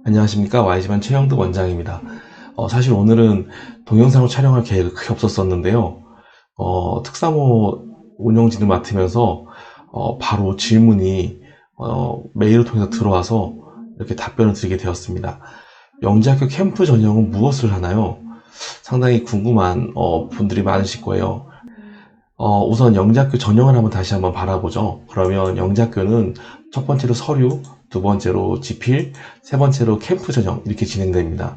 안녕하십니까. YG만 최영득 원장입니다. 사실 오늘은 동영상을 촬영할 계획이 크게 없었었는데요. 특사모 운영진을 맡으면서 바로 질문이 메일을 통해서 들어와서 이렇게 답변을 드리게 되었습니다. 영재학교 캠프 전형은 무엇을 하나요? 상당히 궁금한 분들이 많으실 거예요. 우선 영재학교 전형을 다시 한번 바라보죠. 그러면 영재학교는 첫 번째로 서류, 두 번째로 지필, 세 번째로 캠프 전형 이렇게 진행됩니다.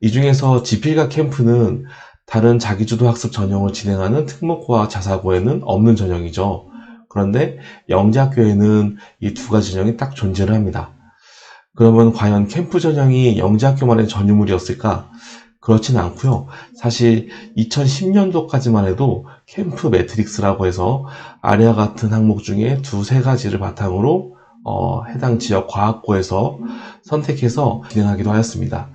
이 중에서 지필과 캠프는 다른 자기주도 학습 전형을 진행하는 특목고와 자사고에는 없는 전형이죠. 그런데 영재학교에는 이 두 가지 전형이 딱 존재를 합니다. 그러면 과연 캠프 전형이 영재학교만의 전유물이었을까? 그렇진 않고요. 사실 2010년도까지만 해도 캠프 매트릭스라고 해서 아래와 같은 항목 중에 두세 가지를 바탕으로 해당 지역 과학고에서 선택해서 진행하기도 하였습니다.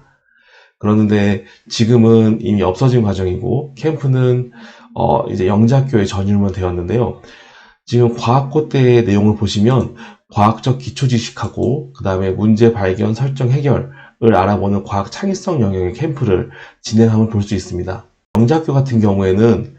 그런데 지금은 이미 없어진 과정이고 캠프는 이제 영재학교의 전유물만 되었는데요. 지금 과학고 때의 내용을 보시면 과학적 기초 지식하고 그 다음에 문제 발견, 설정, 해결을 알아보는 과학 창의성 영역의 캠프를 진행함을 볼 수 있습니다. 영재학교 같은 경우에는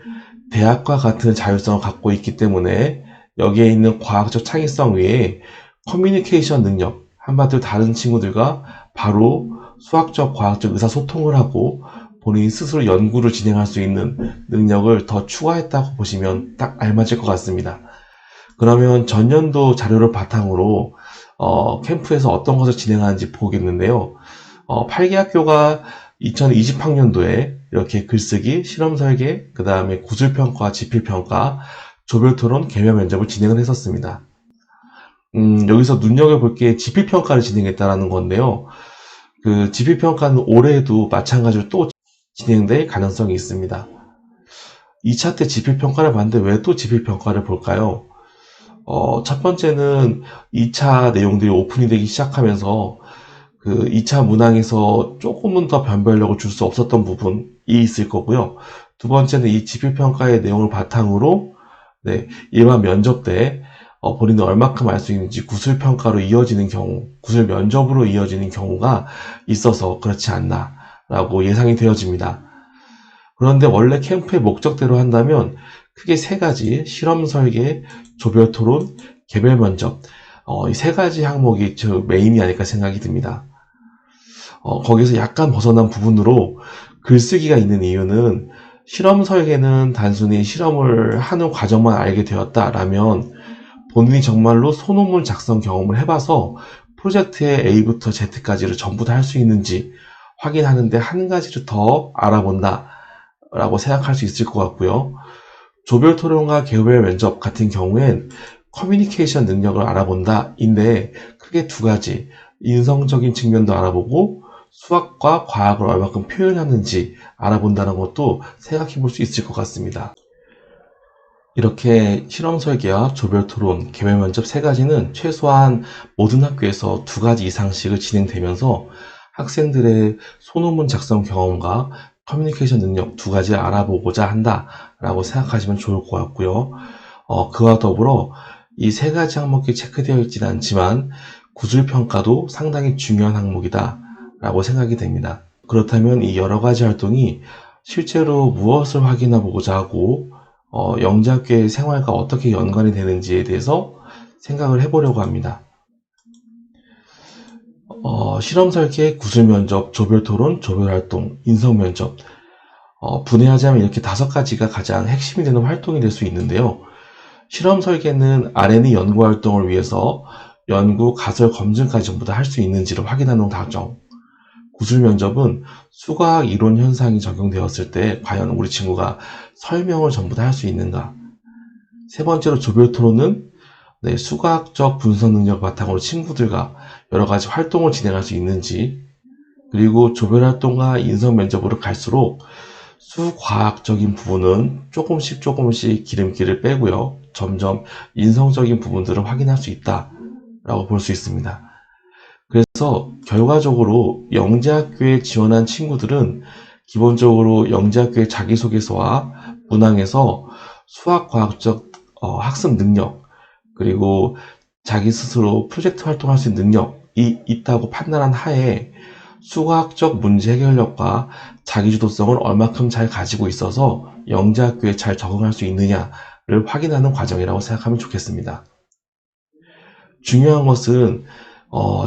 대학과 같은 자율성을 갖고 있기 때문에 여기에 있는 과학적 창의성 외에 커뮤니케이션 능력, 한마디로 다른 친구들과 바로 수학적, 과학적 의사소통을 하고 본인 스스로 연구를 진행할 수 있는 능력을 더 추가했다고 보시면 딱 알맞을 것 같습니다. 그러면 전년도 자료를 바탕으로 캠프에서 어떤 것을 진행하는지 보겠는데요. 8개 학교가 2020학년도에 이렇게 글쓰기, 실험설계, 그 다음에 구술평가, 지필평가, 조별토론, 개별 면접을 진행을 했었습니다. 여기서 눈여겨볼 게 지필평가를 진행했다는 건데요. 그 지필평가는 올해에도 마찬가지로 또 진행될 가능성이 있습니다. 2차 때 지필평가를 봤는데 왜 또 지필평가를 볼까요? 첫 번째는 2차 내용들이 오픈이 되기 시작하면서 그 2차 문항에서 조금은 더 변별력을 줄 수 없었던 부분이 있을 거고요. 두 번째는 이 지필평가의 내용을 바탕으로 일반 면접 때 본인이 얼마큼 알 수 있는지 구술평가로 이어지는 경우, 구술 면접으로 이어지는 경우가 있어서 그렇지 않나 라고 예상이 되어집니다. 그런데 원래 캠프의 목적대로 한다면 크게 세 가지, 실험 설계, 조별 토론, 개별 면접, 이 세 가지 항목이 저 메인이 아닐까 생각이 듭니다. 거기서 약간 벗어난 부분으로 글쓰기가 있는 이유는 실험 설계는 단순히 실험을 하는 과정만 알게 되었다라면 본인이 정말로 소논문 작성 경험을 해봐서 프로젝트의 A부터 Z까지를 전부 다 할 수 있는지 확인하는데 한 가지를 더 알아본다 라고 생각할 수 있을 것 같고요. 조별 토론과 개별 면접 같은 경우엔 커뮤니케이션 능력을 알아본다 인데 크게 두 가지, 인성적인 측면도 알아보고 수학과 과학을 얼마큼 표현하는지 알아본다는 것도 생각해 볼 수 있을 것 같습니다. 이렇게 실험 설계와 조별 토론, 개별 면접 세 가지는 최소한 모든 학교에서 두 가지 이상씩을 진행되면서 학생들의 소논문 작성 경험과 커뮤니케이션 능력 두 가지를 알아보고자 한다라고 생각하시면 좋을 것 같고요. 그와 더불어 이 세 가지 항목이 체크되어 있지는 않지만 구술평가도 상당히 중요한 항목이다 라고 생각이 됩니다. 그렇다면 이 여러 가지 활동이 실제로 무엇을 확인해보고자 하고 영재학교의 생활과 어떻게 연관이 되는지에 대해서 생각을 해보려고 합니다. 실험 설계, 구술 면접, 조별 토론, 조별 활동, 인성 면접 분해하자면 이렇게 다섯 가지가 가장 핵심이 되는 활동이 될 수 있는데요. 실험 설계는 R&D 연구 활동을 위해서 연구, 가설, 검증까지 전부 다 할 수 있는지를 확인하는 과정. 구술 면접은 수과학 이론 현상이 적용되었을 때 과연 우리 친구가 설명을 전부 다 할 수 있는가. 세 번째로 조별 토론은 수과학적 분석 능력 바탕으로 친구들과 여러 가지 활동을 진행할 수 있는지, 그리고 조별 활동과 인성 면접으로 갈수록 수과학적인 부분은 조금씩 기름기를 빼고요. 점점 인성적인 부분들을 확인할 수 있다라고 볼 수 있습니다. 그래서 결과적으로 영재학교에 지원한 친구들은 기본적으로 영재학교의 자기소개서와 문항에서 수학과학적 학습 능력, 그리고 자기 스스로 프로젝트 활동할 수 있는 능력 있다고 판단한 하에 수학적 문제 해결력과 자기주도성을 얼마큼 잘 가지고 있어서 영재학교에 잘 적응할 수 있느냐를 확인하는 과정이라고 생각하면 좋겠습니다. 중요한 것은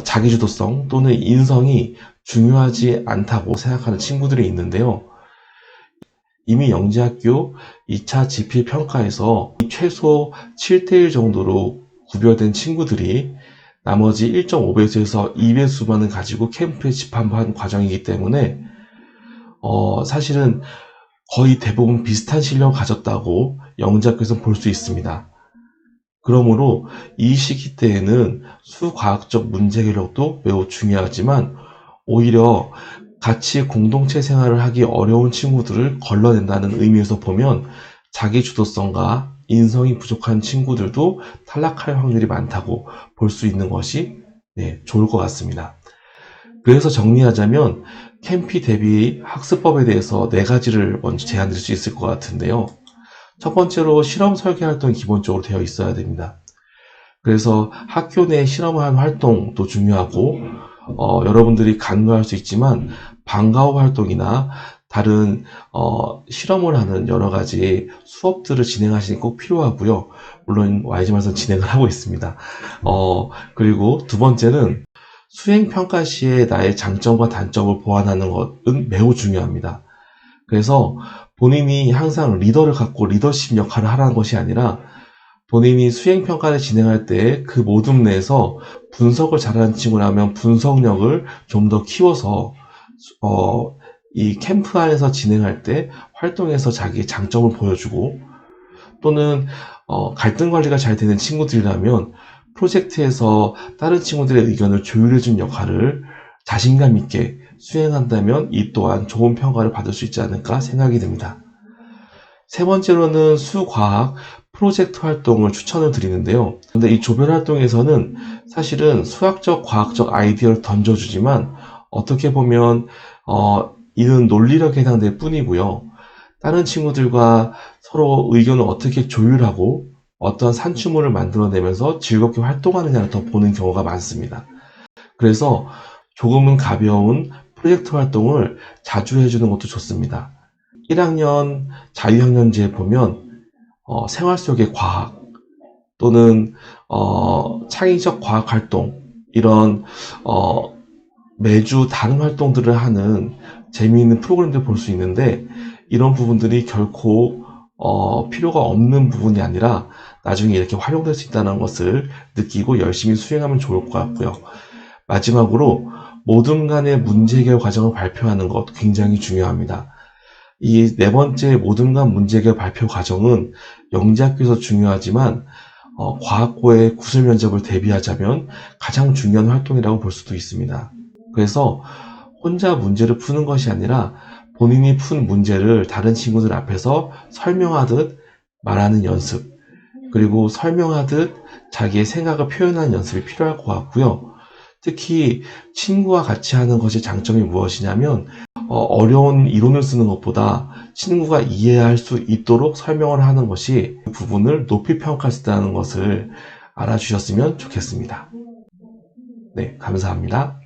자기주도성 또는 인성이 중요하지 않다고 생각하는 친구들이 있는데요. 이미 영재학교 2차 지필평가에서 최소 7대1 정도로 구별된 친구들이 나머지 1.5배수에서 2배수만을 가지고 캠프에 집합한 과정이기 때문에 사실은 거의 대부분 비슷한 실력을 가졌다고 영재학교에서 볼 수 있습니다. 그러므로 이 시기 때에는 수과학적 문제 해결력도 매우 중요하지만 오히려 같이 공동체 생활을 하기 어려운 친구들을 걸러낸다는 의미에서 보면 자기 주도성과 인성이 부족한 친구들도 탈락할 확률이 많다고 볼 수 있는 것이 좋을 것 같습니다. 그래서 정리하자면 캠피 대비 학습법에 대해서 4가지를 먼저 제안드릴 수 있을 것 같은데요. 첫 번째로 실험 설계 활동이 기본적으로 되어 있어야 됩니다. 그래서 학교 내 실험을 하는 활동도 중요하고 여러분들이 간과할 수 있지만 방과후 활동이나 다른 실험을 하는 여러 가지 수업들을 진행하시는 게 꼭 필요하고요. 물론 YG만에서 진행을 하고 있습니다. 그리고 두 번째는 수행평가 시에 나의 장점과 단점을 보완하는 것은 매우 중요합니다. 그래서 본인이 항상 리더를 갖고 리더십 역할을 하라는 것이 아니라 본인이 수행평가를 진행할 때 그 모둠 내에서 분석을 잘하는 친구라면 분석력을 좀 더 키워서 이 캠프 안에서 진행할 때 활동에서 자기의 장점을 보여주고 또는 갈등 관리가 잘 되는 친구들이라면 프로젝트에서 다른 친구들의 의견을 조율해준 역할을 자신감 있게 수행한다면 이 또한 좋은 평가를 받을 수 있지 않을까 생각이 듭니다. 세 번째로는 수과학 프로젝트 활동을 추천을 드리는데요. 근데 이 조별 활동에서는 사실은 수학적, 과학적 아이디어를 던져주지만 어떻게 보면 이는 논리력에 해당될 뿐이고요. 다른 친구들과 서로 의견을 어떻게 조율하고 어떤 산출물을 만들어내면서 즐겁게 활동하느냐를 더 보는 경우가 많습니다. 그래서 조금은 가벼운 프로젝트 활동을 자주 해주는 것도 좋습니다. 1학년 자유학년제에 보면 생활 속의 과학 또는 창의적 과학 활동 이런 매주 다른 활동들을 하는 재미있는 프로그램들을 볼 수 있는데 이런 부분들이 결코 필요가 없는 부분이 아니라 나중에 이렇게 활용될 수 있다는 것을 느끼고 열심히 수행하면 좋을 것 같고요. 마지막으로 모든 간의 문제 해결 과정을 발표하는 것 굉장히 중요합니다. 이 4번째 모든 간 문제 해결 발표 과정은 영재학교에서 중요하지만 과학고의 구술 면접을 대비하자면 가장 중요한 활동이라고 볼 수도 있습니다. 그래서 혼자 문제를 푸는 것이 아니라 본인이 푼 문제를 다른 친구들 앞에서 설명하듯 말하는 연습, 그리고 설명하듯 자기의 생각을 표현하는 연습이 필요할 것 같고요. 특히 친구와 같이 하는 것의 장점이 무엇이냐면 어려운 이론을 쓰는 것보다 친구가 이해할 수 있도록 설명을 하는 것이 그 부분을 높이 평가할 수 있다는 것을 알아주셨으면 좋겠습니다. 네, 감사합니다.